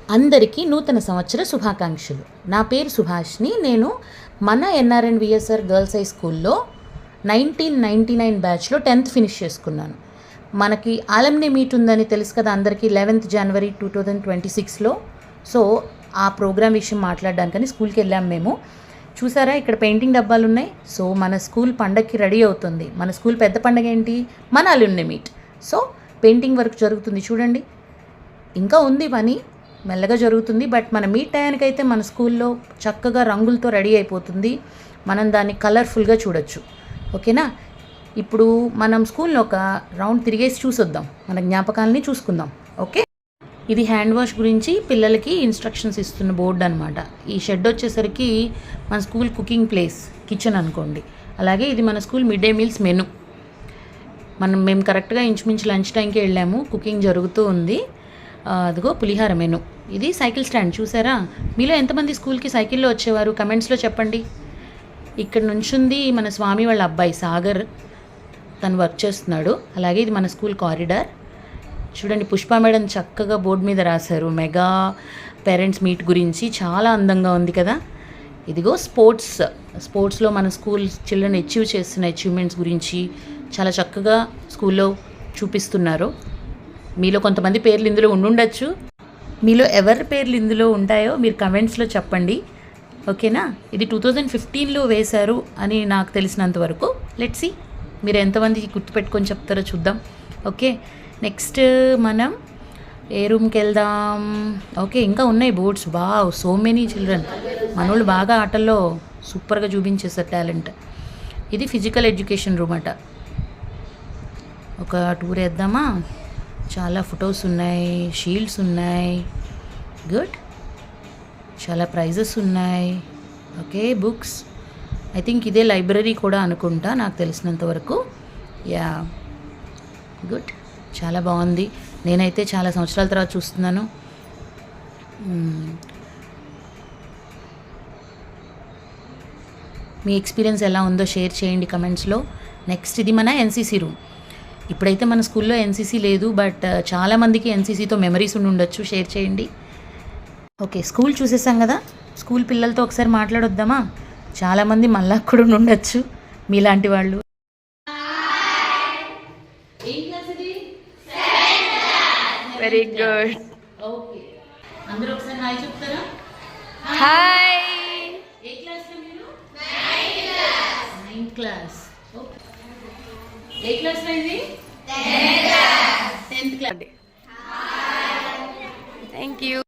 అందరికీ నూతన సంవత్సర శుభాకాంక్షలు. నా పేరు సుభాష్ని. నేను మన ఎన్ఆర్ఎన్ విఎస్ఆర్ గర్ల్స్ హై స్కూల్లో 1999 బ్యాచ్లో 10th ఫినిష్ చేసుకున్నాను. మనకి ఆలమ్ని మీట్ ఉందని తెలుసు కదా అందరికీ, 11th జనవరి 2026లో. సో ఆ ప్రోగ్రామ్ విషయం మాట్లాడడానికని స్కూల్కి వెళ్ళాము మేము. చూసారా, ఇక్కడ పెయింటింగ్ డబ్బాలు ఉన్నాయి. సో మన స్కూల్ పండగకి రెడీ అవుతుంది. మన స్కూల్ పెద్ద పండగ ఏంటి? మన ఆలమ్ని మీట్. సో పెయింటింగ్ వర్క్ జరుగుతుంది చూడండి. ఇంకా ఉంది పని, మెల్లగా జరుగుతుంది. బట్ మన మీట్ టయానికైతే మన స్కూల్లో చక్కగా రంగులతో రెడీ అయిపోతుంది. మనం దాన్ని కలర్ఫుల్గా చూడొచ్చు. ఓకేనా? ఇప్పుడు మనం స్కూల్లో ఒక రౌండ్ తిరిగేసి చూసొద్దాం, మన జ్ఞాపకాలని చూసుకుందాం. ఓకే, ఇది హ్యాండ్ వాష్ గురించి పిల్లలకి ఇన్స్ట్రక్షన్స్ ఇస్తున్న బోర్డు అనమాట. ఈ షెడ్ వచ్చేసరికి మన స్కూల్ కుకింగ్ ప్లేస్, కిచెన్ అనుకోండి. అలాగే ఇది మన school mid day meals menu. మేము కరెక్ట్గా ఇంచుమించు లంచ్ టైంకి వెళ్ళాము. కుకింగ్ జరుగుతూ ఉంది. అదిగో పులిహార మెను. ఇది సైకిల్ స్టాండ్ చూసారా? మీలో ఎంతమంది స్కూల్కి సైకిల్లో వచ్చేవారు కమెంట్స్లో చెప్పండి. ఇక్కడ నుంచుంది మన స్వామి వాళ్ళ అబ్బాయి సాగర్, తను వర్క్ చేస్తున్నాడు. అలాగే ఇది మన స్కూల్ కారిడార్ చూడండి. పుష్ప మేడం చక్కగా బోర్డు మీద రాశారు మెగా పేరెంట్స్ మీట్ గురించి. చాలా అందంగా ఉంది కదా. ఇదిగో స్పోర్ట్స్లో మన స్కూల్ చిల్డ్రన్ అచీవ్ చేస్తున్న అచీవ్మెంట్స్ గురించి చాలా చక్కగా స్కూల్లో చూపిస్తున్నారు. మీలో కొంతమంది పేర్లు ఇందులో ఉండుండొచ్చు. మీలో ఎవరి పేర్లు ఇందులో ఉంటాయో మీరు కమెంట్స్లో చెప్పండి. ఓకేనా? ఇది 2015లో వేశారు అని నాకు తెలిసినంత వరకు. లెట్స్ సీ మీరు ఎంతమంది గుర్తుపెట్టుకొని చెప్తారో చూద్దాం. ఓకే, నెక్స్ట్ మనం ఏ రూమ్కి వెళ్దాం? ఓకే, ఇంకా ఉన్నాయి boards. Wow, so many children. మనోళ్ళు బాగా ఆటల్లో సూపర్గా చూపించేస్తారు టాలెంట్. ఇది ఫిజికల్ ఎడ్యుకేషన్ రూమ్ అట. ఒక టూర్ వేద్దామా? చాలా ఫొటోస్ ఉన్నాయి, షీల్డ్స్ ఉన్నాయి. గుడ్, చాలా ప్రైజెస్ ఉన్నాయి. Okay, books. ఐ థింక్ ఇదే లైబ్రరీ కూడా అనుకుంటా నాకు తెలిసినంత వరకు. యా, గుడ్, చాలా బాగుంది. నేనైతే చాలా సంవత్సరాల తర్వాత చూస్తున్నాను. మీ ఎక్స్పీరియన్స్ ఎలా ఉందో షేర్ చేయండి కమెంట్స్లో. నెక్స్ట్ ఇది మన ఎన్సీసీ రూమ్. ఇప్పుడైతే మన స్కూల్లో ఎన్సీసీ లేదు, బట్ చాలామందికి ఎన్సీసీతో మెమరీస్ ఉండొచ్చు. షేర్ చేయండి. ఓకే, స్కూల్ చూసేసాం కదా. స్కూల్ పిల్లలతో ఒకసారి మాట్లాడొద్దామా? చాలామంది మళ్ళా కూడా ఉండొచ్చు మీలాంటి వాళ్ళు. Very good. ఓకే, అందరూ ఒకసారి హాయ్ చెప్తారా? హాయ్. ఏ క్లాస్ మీరు? 9th class. ఓకే, ఏ క్లాస్ ఇది? 10th class. Thank you.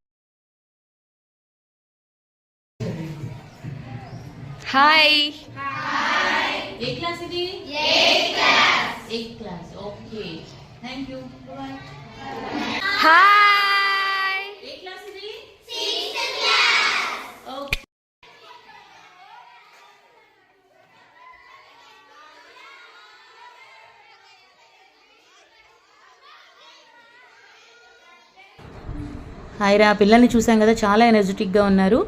Hi. ఏ క్లాస్ ఇది? 8th class. Okay, thank you. Bye. Hi. ఏ క్లాస్ ఇది? 6th class. ఓకే. హాయ్ రా, పిల్లల్ని చూసాం కదా, చాలా ఎనర్జెటిక్గా ఉన్నారు.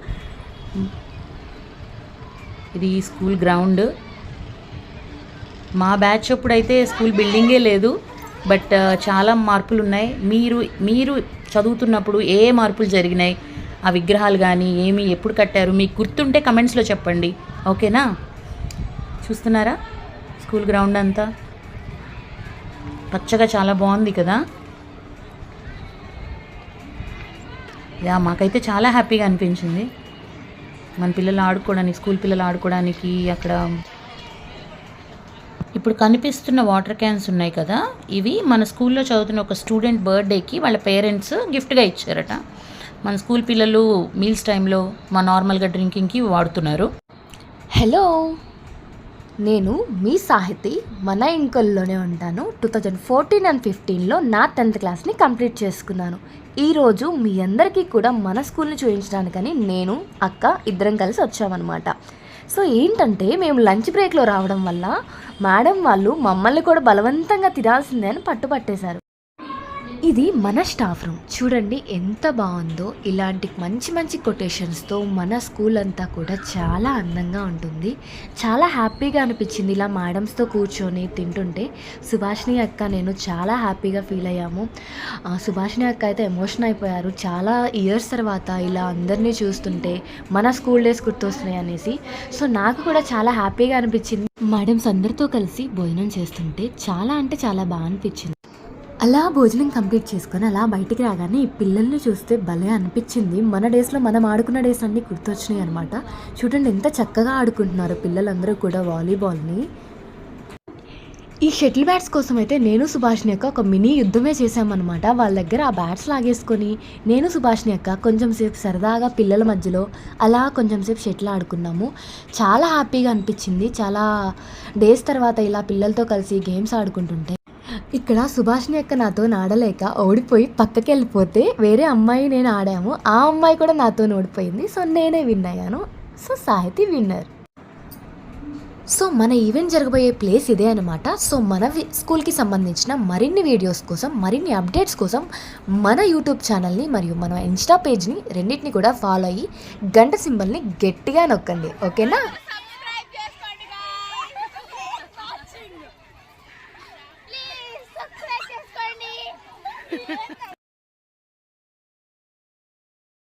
ఇది స్కూల్ గ్రౌండ్. మా బ్యాచ్ అప్పుడైతే స్కూల్ బిల్డింగే లేదు, బట్ చాలా మార్పులు ఉన్నాయి. మీరు చదువుతున్నప్పుడు ఏ మార్పులు జరిగినాయి, ఆ విగ్రహాలు కానీ ఏమి ఎప్పుడు కట్టారు మీకు గుర్తుంటే కమెంట్స్లో చెప్పండి. ఓకేనా? చూస్తున్నారా స్కూల్ గ్రౌండ్ అంతా పచ్చగా చాలా బాగుంది కదా. యా, మాకైతే చాలా హ్యాపీగా అనిపించింది. మన పిల్లలు ఆడుకోవడానికి, స్కూల్ పిల్లలు ఆడుకోవడానికి అక్కడ. ఇప్పుడు కనిపిస్తున్న వాటర్ క్యాన్స్ ఉన్నాయి కదా, ఇవి మన స్కూల్లో చదువుతున్న ఒక స్టూడెంట్ బర్త్డేకి వాళ్ళ పేరెంట్స్ గిఫ్ట్గా ఇచ్చారట. మన స్కూల్ పిల్లలు మీల్స్ టైంలో మా నార్మల్గా డ్రింకింగ్కి వాడుతున్నారు. హలో, నేను మీ సాహితి. మన ఇంకొల్లోనే ఉంటాను. 2014 and 15లో నా 10th క్లాస్ని కంప్లీట్ చేసుకున్నాను. ఈరోజు మీ అందరికీ కూడా మన స్కూల్ని చూపించడానికని నేను అక్క ఇద్దరం కలిసి వచ్చామన్నమాట. సో ఏంటంటే, మేము లంచ్ బ్రేక్లో రావడం వల్ల మేడం వాళ్ళు మమ్మల్ని కూడా బలవంతంగా తినాల్సిందే అని పట్టుపట్టేశారు. ఇది మన స్టాఫ్ రూమ్ చూడండి ఎంత బాగుందో. ఇలాంటి మంచి మంచి కొటేషన్స్తో మన స్కూల్ అంతా కూడా చాలా అందంగా ఉంటుంది. చాలా హ్యాపీగా అనిపించింది ఇలా మేడమ్స్తో కూర్చొని తింటుంటే. సుభాషిణి అక్క నేను చాలా హ్యాపీగా ఫీల్ అయ్యాము. సుభాషిణి అక్క అయితే ఎమోషన్ అయిపోయారు. చాలా ఇయర్స్ తర్వాత ఇలా అందరినీ చూస్తుంటే మన స్కూల్ డేస్ గుర్తొస్తున్నాయి అనేసి. సో నాకు కూడా చాలా హ్యాపీగా అనిపించింది. మేడమ్స్ అందరితో కలిసి భోజనం చేస్తుంటే చాలా అంటే చాలా బాగా అనిపించింది. అలా భోజనం కంప్లీట్ చేసుకొని అలా బయటికి రాగానే ఈ పిల్లల్ని చూస్తే భలే అనిపించింది. మన డేస్లో మనం ఆడుకున్న డేస్ అన్నీ గుర్తొచ్చినాయి అనమాట. చూడండి ఎంత చక్కగా ఆడుకుంటున్నారు పిల్లలందరూ కూడా వాలీబాల్ని. ఈ షటిల్ బ్యాట్స్ కోసం అయితే నేను సుభాషిణి అక్క ఒక మినీ యుద్ధమే చేశామన్నమాట. వాళ్ళ దగ్గర ఆ బ్యాట్స్ లాగేసుకొని నేను సుభాషిణి అక్క కొంచెం సేపు సరదాగా పిల్లల మధ్యలో అలా కొంచెం సేపు షటిల్ ఆడుకున్నాము. చాలా హ్యాపీగా అనిపించింది. చాలా డేస్ తర్వాత ఇలా పిల్లలతో కలిసి గేమ్స్ ఆడుకుంటుంటే ఇక్కడ సుభాషిణి అక్క నాతో ఆడలేక ఓడిపోయి పక్కకి వెళ్ళిపోతే వేరే అమ్మాయి నేను ఆడాము. ఆ అమ్మాయి కూడా నాతో ఓడిపోయింది. సో నేనే విన్ అయ్యాను. So Sahithi winner. సో మన ఈవెంట్ జరగబోయే ప్లేస్ ఇదే అనమాట. సో మన స్కూల్కి సంబంధించిన మరిన్ని వీడియోస్ కోసం మరిన్ని అప్డేట్స్ కోసం మన యూట్యూబ్ ఛానల్ని మరియు మన ఇన్స్టా పేజ్ని రెండింటిని కూడా ఫాలో అయ్యి గంట సింబల్ని గట్టిగా నొక్కండి. ఓకేనా? సబ్స్క్రైబ్ చేసుకోండి.